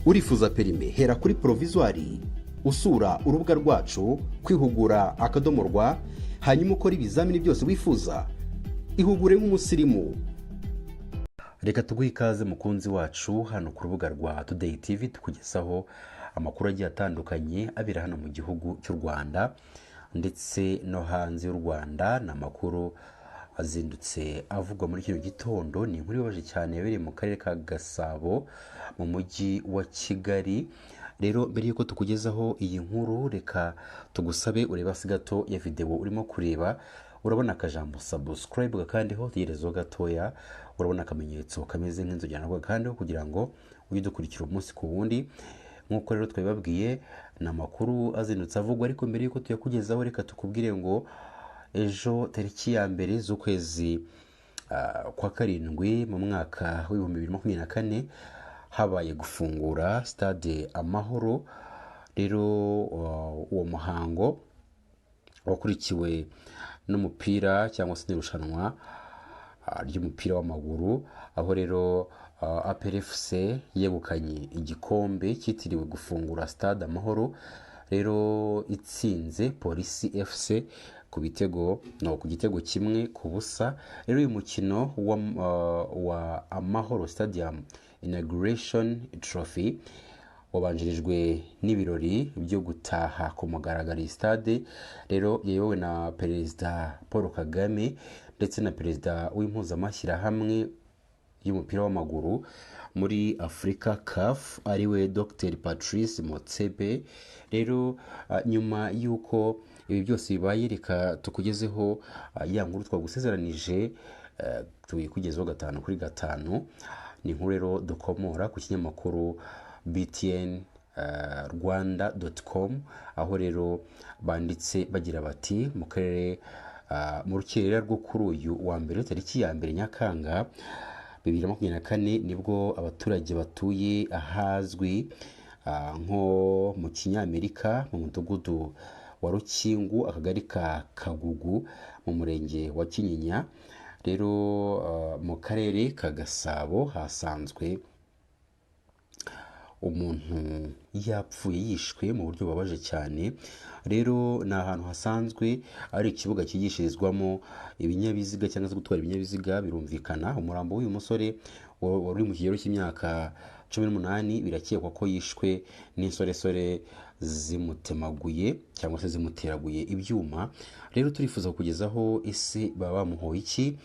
urifuza perime hera kuri provisoire usura urubuga rwacu kwihugura akadomorwa hanyuma ukora ibizamini byose wifuza ihugure nk'umusirimu. Reka tuguhe ikaze mukunzi wacu hano ku rubuga rwa Today TV tukugezaho amakuru agiye atandukanye abera hano mu gihugu cy'u Rwanda ndetse no hanze y'u Rwanda. Ni amakuru azindutse avugwa muri kino gitondo. Ni inkuru ibabaje cyane yabereye mu karere ka Gasabo mu mujyi wa Kigali. Rero mbere yuko tukugezaho iyi nkuru, reka tugusabe ureba hasi gato ya video urimo kureba, urabona akajambo subscribe kandi ho tegerezo gatoya, urabona akamenyetso kameze nk'inzogera nabwo kandi kugira ngo ujye dukurikira umunsi ku wundi. Nkuko rero twabibabwiye, na makuru azindutse avugwa, ariko mbere yuko tuyakugezaho reka tukubwire ngo ejo tariki ya mbere z'ukwezi kwa karindwi mu mwaka w'2024 habaye gufungura stade Amahoro. Rero uwo muhango wakurikiwe n'umupira cyangwa se n'irushanwa ry'umupira w'amaguru, aho rero APR FC yegukanye igikombe cyitiriwe gufungura stade Amahoro, rero itsinze Polisi FC ku gitego kimwe ku busa. Rero uyu mukino wa Amahoro Stadium Inauguration Trophy wabanjirijwe n'ibirori byo gutaha ku mugaragaro iyi stade. Rero yayobowe na Perezida Paul Kagame ndetse na Perezida w'impuzamashyirahamwe y'umupira w'amaguru muri Afrika CAF ariwe Dr Patrice Motsepe. Rero nyuma y'uko ibi byose bibaye, reka tukugezeho ya nkuru twagusezeranije tuyikugezeho 5 kuri 5. Ni inkuru rero dukomora ku kinyamakuru BTN Rwanda.com, aho rero banditse bagira bati mu karere mu rukerera rwo kuri uyu wa mbere tariki ya mbere Nyakanga 2024 nibwo abaturage batuye ahazwi nko mu Kinyamerika mu mudugudu wa Rukingu akagari ka Kagugu mu murenge wa Kinyinya, rero mu karere ka Gasabo hasanzwe umuntu yapfuye yishwe mu buryo bubabaje cyane. Rero ni ahantu hasanzwe ari ikibuga cyigishirizwamo ibinyabiziga cyangwa se gutwara ibinyabiziga. Birumvikana umurambo w'uyu musore wari mu kigero cy'imyaka 18 birakekwa ko yishwe n'insoresore zimutemaguye cyangwa se zimuteraguye ibyuma. Rero turifuza kugezaho ese baba bamuhoye iki.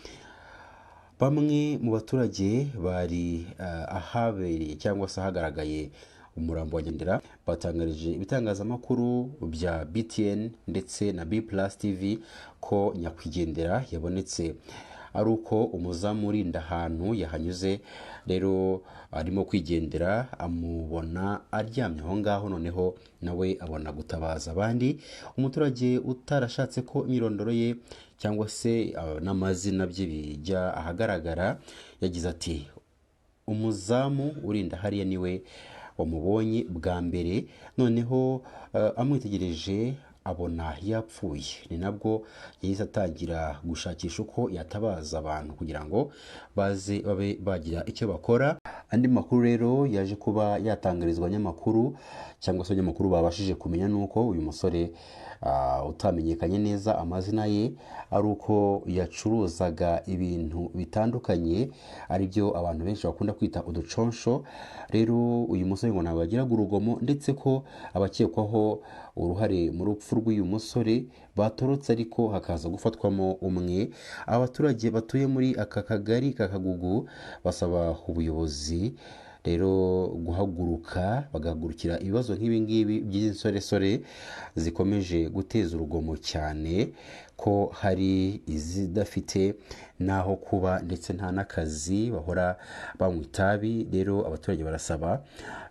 Bamwe mu baturage bari ahabereye cyangwa se ahagaragaye umurambo wa Nyandera batangarije ibitangazamakuru bya BTN ndetse na B+ TV ko nyakwigendera yabonetse ari uko umuzamu urinda ahantu yahanyuze. Rero arimo kwigendera amubona aryamye aho ngaho, noneho nawe abona gutabaza abandi. Umuturage utarashatse ko imyirondoro ye cyangwa se n'amazina bye bijya ahagaragara yagize ati umuzamu urinda hariya niwe wamubonye bwa mbere, noneho amwitegereje abona yapfuye. Ni nabwo yahise atangira gushakisha uko yatabaza abantu kugira ngo babe bagira icyo bakora. Andi makuru rero yaje kuba yatangarizwa abanyamakuru cyangwa se abanyamakuru babashije kumenya nuko uyu musore utamenyekanye neza amazina ye ari uko yacuruzaga ibintu bitandukanye ari byo abantu benshi bakunda kwita uduconsho. Rero uyu musore ngo ntabwo agiraga urugomo ndetse ko abakekwaho uruhare mu rupfu rw'uyu musore batorotse, ariko hakaza gufatwamo umwe. Abaturage batuye muri aka kagari ka Kagugu basaba ubuyobozi rero guhaguruka bagahagurukira ibibazo nk'ibi ngibi by'insoresore zikomeje guteza urugomo cyane, ko hari izidafite naho kuba ndetse nta n'akazi bahora banywa itabi. Rero abaturage barasaba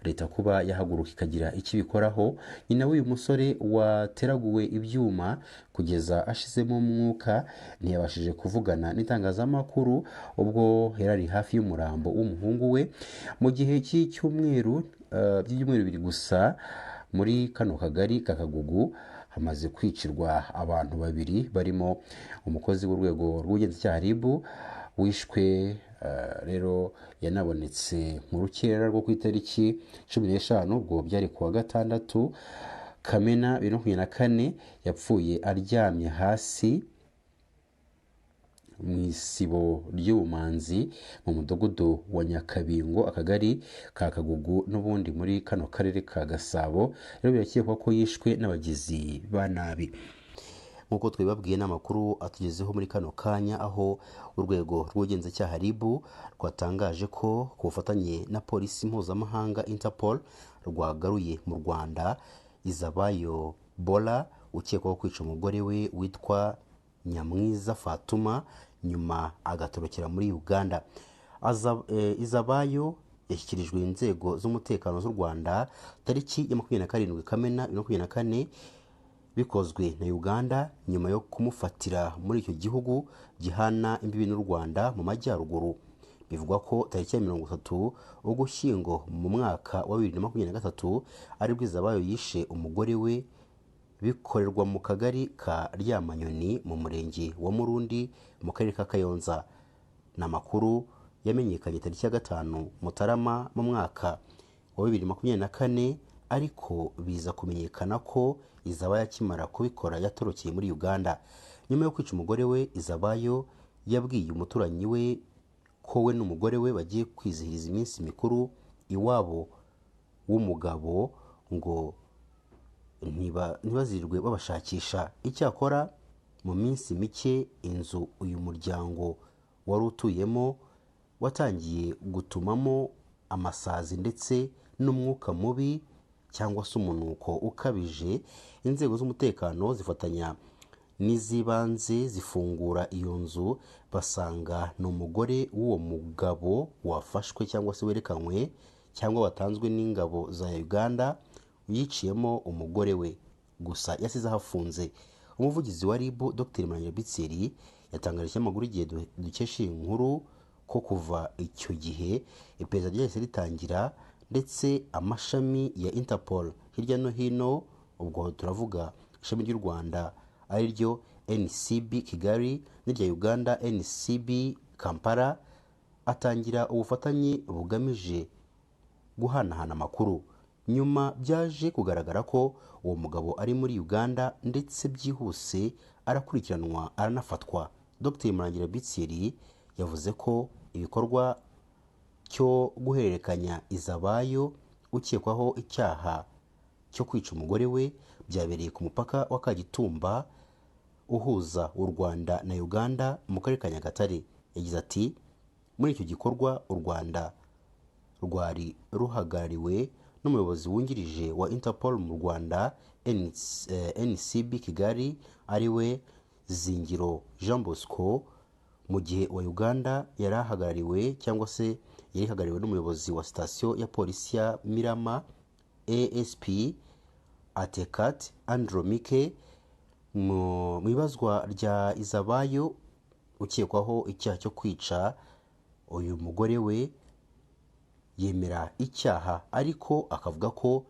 leta kuba yahaguruka ikagira icyo ibikoraho. Nyina w'uyu musore wateraguwe ibyuma kugeza ashizemo umwuka ntiyabashije kuvugana n'itangazamakuru ubwo yarari hafi y'umurambo w'umuhungu we. Mu gihe cy'icyumweru by'ibyumweru bibiri gusa muri kano kagari ka Kagugu hamaze kwicirwa abantu babiri barimo umukozi w'urwego rw'ubugenzacyaha RIB wishwe rero yanabonetse mu rukera rwo ku itariki 15 ubwo byari kuwa gatandatu Kamena 2024, yapfuye aryamye hasi mu isibo ry'ubumanzi mu mudugudu wa Nyakabingo, akagari ka Kagugu, n'ubundi muri kano karere ka Gasabo. Rero birakekwa ko yishwe n'abagizi ba nabi. Nk'uko twibabwiye n'amakuru atugezeho muri kano kanya, aho urwego rw'ubugenzacyaha RIB rwatangaje ko ku bufatanye na polisi mpuzamahanga Interpol rwagaruye mu Rwanda Izabayo Bola ukekwaho kwica umugore we witwa Nyamwiza Fatuma nyuma agatorokera muri Uganda. Izabayo yashyikirijwe inzego z'umutekano z'u Rwanda tariki ya 27 Kamena 2024, bikozwe na Uganda nyuma yo kumufatira muri icyo gihugu gihana imbibi n'u Rwanda mu majyaruguru. Bivugwa ko tariki ya 30 Ugushyingo mu mwaka wa 2023 aribwo Izabayo yishe umugore we, bikorerwa mu kagari ka Ryamanyoni mu murenge wa Murundi mu karere ka Kayonza. Ni amakuru yamenyekanye tariki ya 5 Mutarama mu mwaka wa 2024, ariko biza kumenyekana ko Izabayo akimara kubikora yatorokeye muri Uganda. Nyuma yo kwica umugore we, Izabayo yabwiye umuturanyi we ko we n'umugore we bagiye kwizihiriza iminsi mikuru iwabo w'umugabo ngo ntibazirirwe babashakisha. Icyakora mu minsi mike inzu uyu muryango wari utuyemo watangiye gutumamo amasazi ndetse n'umwuka mubi cyangwa se umunuko ukabije. Inzego z'umutekano zifatanya n'izibanze zifungura iyo nzu, basanga ni umugore w'uwo mugabo wafashwe cyangwa se werekanywe cyangwa watanzwe n'ingabo za Uganda, yiciyemo umugore we, gusa yasize ahafunze. Umuvugizi wa RIB Dr Murangira Bitseri yatangaje ikinyamakuru Igihe dukesha iyi nkuru ko kuva icyo gihe iperereza ryahise ritangira, ndetse amashami ya Interpol hirya no hino, ubwo turavuga ishami ry'u Rwanda ari ryo NCB Kigali n'irya Uganda NCB Kampala, atangira ubufatanye bugamije guhanahana amakuru. Nyuma byaje kugaragara ko uwo mugabo ari muri Uganda ndetse byihuse arakurikiranwa aranafatwa. Dr Murangira Bitseri yavuze ko ibikorwa cyo guhererekanya Izabayo ukekwaho icyaha cyo kwica umugore we byabereye ku mupaka wa Kagitumba uhuza u Rwanda na Uganda mu karere ka Nyagatare. Yagize ati muri icyo gikorwa u Rwanda rwari ruhagarariwe n'umuyobozi wungirije wa Interpol mu Rwanda NCB Kigali ariwe Zingiro Jean Bosco, mu gihe wa Uganda yari ahagarariwe cyangwa se yari hagarariwe n'umuyobozi wa sitasiyo ya polisi ya Mirama ASP Atekat Andromike. Mu ibazwa rya Izabayo ukekwaho icyaha cyo kwica uyu mugore we yemera icyaha, ariko akavuga ko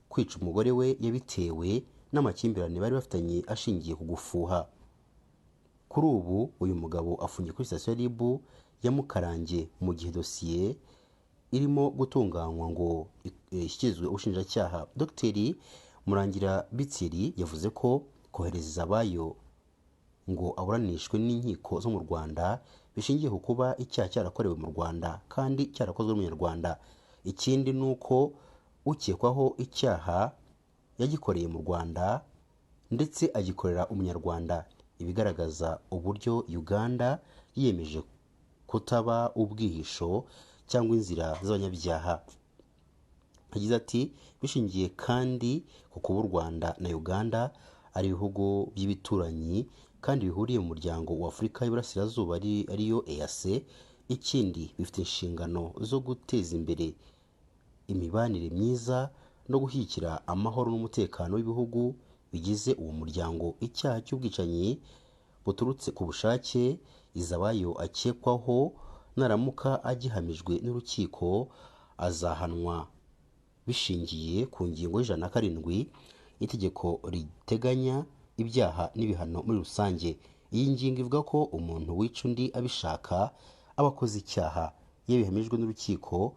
kwica umugore we yabitewe n'amakimbirane bari bafitanye ashingiye ku gufuha. Kuri ubu uyu mugabo afungiye kuri sitasiyo ya RIB ya Mukarange, mu gihe dosiye irimo gutunganywa ngo ishyikirizwe ubushinjacyaha. Dr Murangira Bitseri yavuze ko kohereza Izabayo ngo aburanishwe n'inkiko zo mu Rwanda bishingiye ku kuba icyaha cyarakorewe mu Rwanda kandi cyarakozwe n'Umunyarwanda. Ikindi ni uko ukekwaho icyaha yagikoreye mu Rwanda ndetse agikorera Umunyarwanda, ibigaragaza uburyo Uganda yiyemeje kutaba ubwihisho cyangwa inzira z'abanyabyaha. Yagize ati bishingiye kandi ku kuba u Rwanda na Uganda ari ibihugu by'ibituranyi kandi bihuriye mu muryango wa Afurika y'Iburasirazuba ariyo EAC. Ikindi bifite inshingano zo guteza imbere imibanire myiza no gushyigikira amahoro n'umutekano w'ibihugu bigize uwo muryango. Icyaha cy'ubwicanyi buturutse ku bushake Izabayo akekwaho naramuka agihamijwe n'urukiko azahanwa bishingiye ku ngingo y'107 itegeko riteganya ibyaha n'ibihano muri rusange. Iyi ngingo ivuga ko umuntu wica undi abishaka abakoze icyaha iyo bihamijwe n'urukiko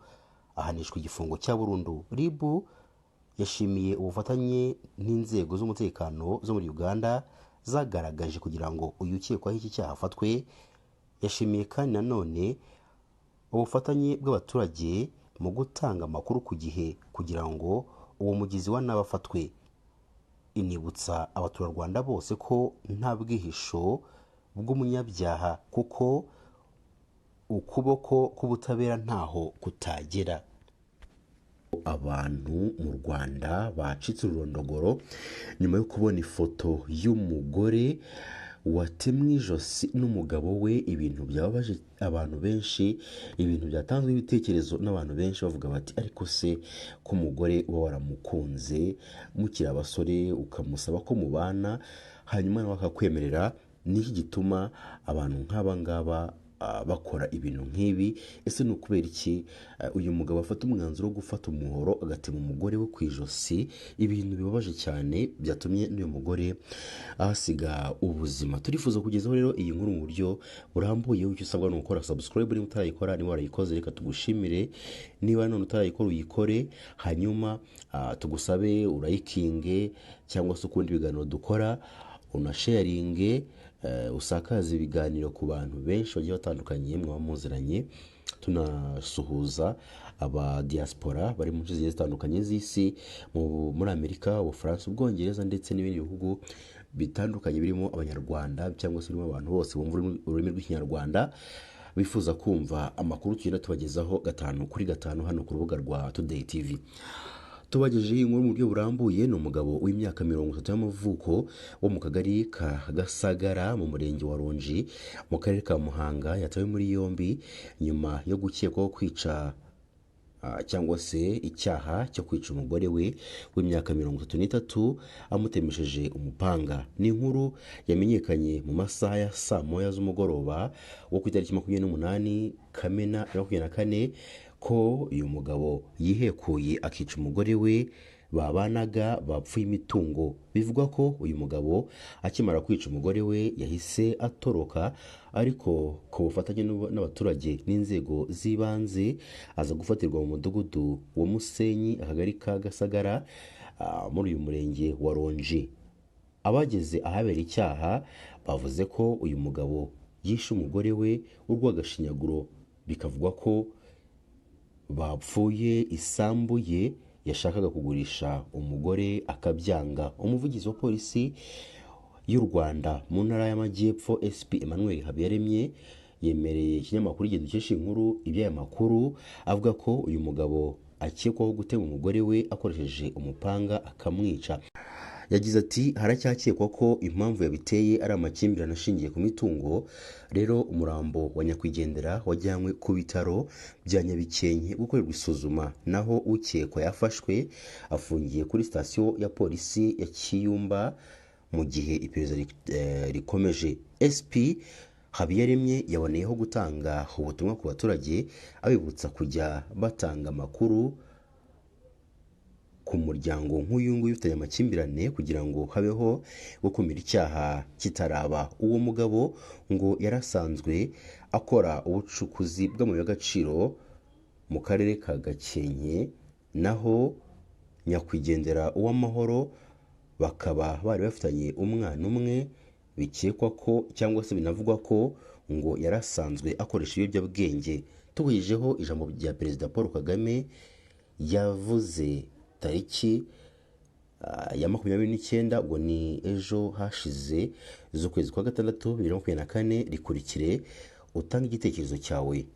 ahanishwa igifungo cya burundu. RIB yashimiye ubufatanye n'inzego z'umutekano zo muri Uganda zagaragaje kugira ngo uyu ukekwaho iki cyaha afatwe. Yashimiye kandi nanone ubufatanye bw'abaturage mu gutanga amakuru ku gihe kugira ngo uwo mugizi wa nabi afatwe. Inibutsa abaturarwanda bose ko nta bwihisho bw'umunyabyaha kuko ukuboko k'ubutabera ntaho kutagera. Abantu mu Rwanda bacitse ururondogoro nyuma yo kubona ifoto y'umugore watemwe ijosi n'umugabo we, ibintu byababaje abantu benshi, ibintu byatanzwe ibitekerezo n'abantu benshi bavuga bati ariko se ko umugore uba waramukunze mukiri abasore ukamusaba ko mubana hanyuma nawe akakwemerera, niki gituma abantu nk'aba ngaba bakora ibintu nk'ibi? Ese ni ukubera iki uyu mugabo afata umwanzuro wo gufata umuhoro agatema umugore we ku ijosi? Ibintu bibabaje cyane byatumye n'uyu mugore ahasiga ubuzima. Turifuza kugezaho rero iyi nkuru mu buryo burambuye. Icyo usabwa ni ugukora subscribe niba utarayikora, niba warayikoze reka tugushimire, niba none utarayikora uyikore, hanyuma tugusabe urayikinge cyangwa se ukundi ibiganiro dukora unasharinge, usakaza ibiganiro ku bantu benshi bagiye batandukanye mwaba muziranye. Tunasuhuza aba diaspora bari mu nce zigiye zitandukanye z'isi, muri Amerika, Ubufaransa, Ubwongereza ndetse n'ibindi bihugu bitandukanye birimo abanyarwanda cyangwa se birimo abantu bose bumva ururimi rw'ikinyarwanda bifuza kumva amakuru tugenda tubagezaho 5 kuri 5 hano ku rubuga rwa Today TV. Tubagejeje inkuru mu buryo burambuye. Ni umugabo w'imyaka 30 y'amavuko wo mu kagari ka Gasagara mu murenge wa Rongi mu karere ka Muhanga yatawe muri yombi nyuma yo gukekwaho kwica cyangwa se icyaha cyo kwica umugore we w'imyaka 33 amutemesheje umupanga. Ni inkuru yamenyekanye mu masaha ya saa moya z'umugoroba wo ku itariki 28 Kamena 2024 ko uyu mugabo yihekuye akica umugore we babanaga bapfuye imitungo. Bivugwa ko uyu mugabo akimara kwica umugore we yahise atoroka, ariko ku bufatanye n'abaturage n'inzego z'ibanze aza gufatirwa mu mudugudu wa Musenyi, akagari ka Gasagara, muri uyu murenge wa Rongi. Abageze ahabera icyaha bavuze ko uyu mugabo yishe umugore we urw'agashinyaguro, bikavugwa ko bapfuye isambu ye yashakaga kugurisha umugore akabyanga. Umuvugizi wa polisi y'u Rwanda mu ntara y'Amajyepfo SP Emmanuel Habiyaremye yemereye ikinyamakuru Igihe dukesha inkuru iby'aya makuru, avuga ko uyu mugabo akekwaho gutema umugore we akoresheje umupanga akamwica. Yagize ati haracyakekwa ko impamvu yabiteye ari amakimbirane ashingiye ku mitungo. Rero umurambo wa nyakwigendera wajyanywe ku bitaro bya Nyabikenke gukorerwa isuzuma, naho ukekwa yafashwe afungiye kuri sitasiyo ya polisi ya Kiyumba mu gihe iperereza rikomeje. SP Habiyaremye yaboneyeho gutanga ubutumwa ku baturage abibutsa kujya batanga amakuru ku muryango nk'uyu nguyu ufitanye amakimbirane kugira ngo habeho gukumira icyaha kitaraba. Uwo mugabo ngo yarasanzwe akora ubucukuzi bw'amabuye y'agaciro mu karere ka Gakenke, naho nyakwigendera Uwamahoro bakaba bari bafitanye umwana umwe. Bikekwa ko cyangwa se binavugwa ko ngo yarasanzwe akoresha ibiyobyabwenge. Tugejejeho ijambo rya Perezida Paul Kagame yavuze tariki ya 29, ubwo ni ejo hashize z'ukwezi kwa 6 2024. Rikurikire utange igitekerezo cyawe.